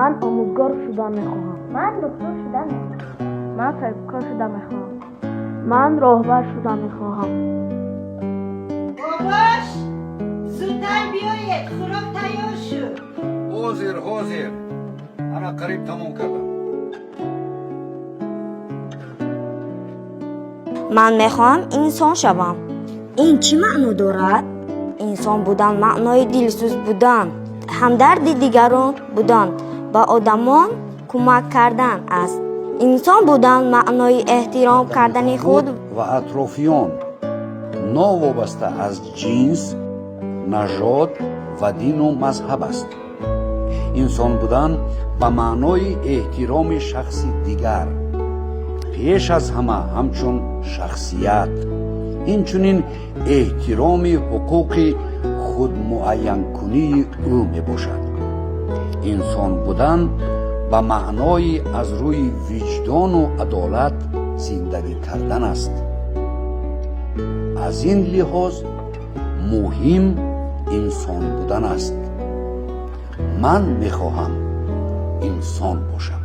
من آموزگار شدن میخواهم. من دکتر شدن میخواهم. من فریبکار شدن میخواهم. من راهبر شدن میخواهم. باباش زودتر بیایید، خوراک تیار شد. حاضر انا قریب تموم کردم. من میخوام انسان شوم. این چی معنی دارد؟ انسان بودن معنای دلسوز بودن، همدرد دیگران بودن، با آدمان کمک کردن است. انسان بودن معنای احترام کردن خود و اطرافیان، نوابسته از جنس، نژاد و دین و مذهب است. انسان بودن به معنای احترام شخص دیگر، پیش از همه همچون شخصیت، اینچنین احترام حقوق خود معین کنی او می باشد. انسان بودن به معنای از روی وجدان و عدالت زندگی کردن است. از این لحاظ مهم انسان بودن است. من میخواهم انسان باشم.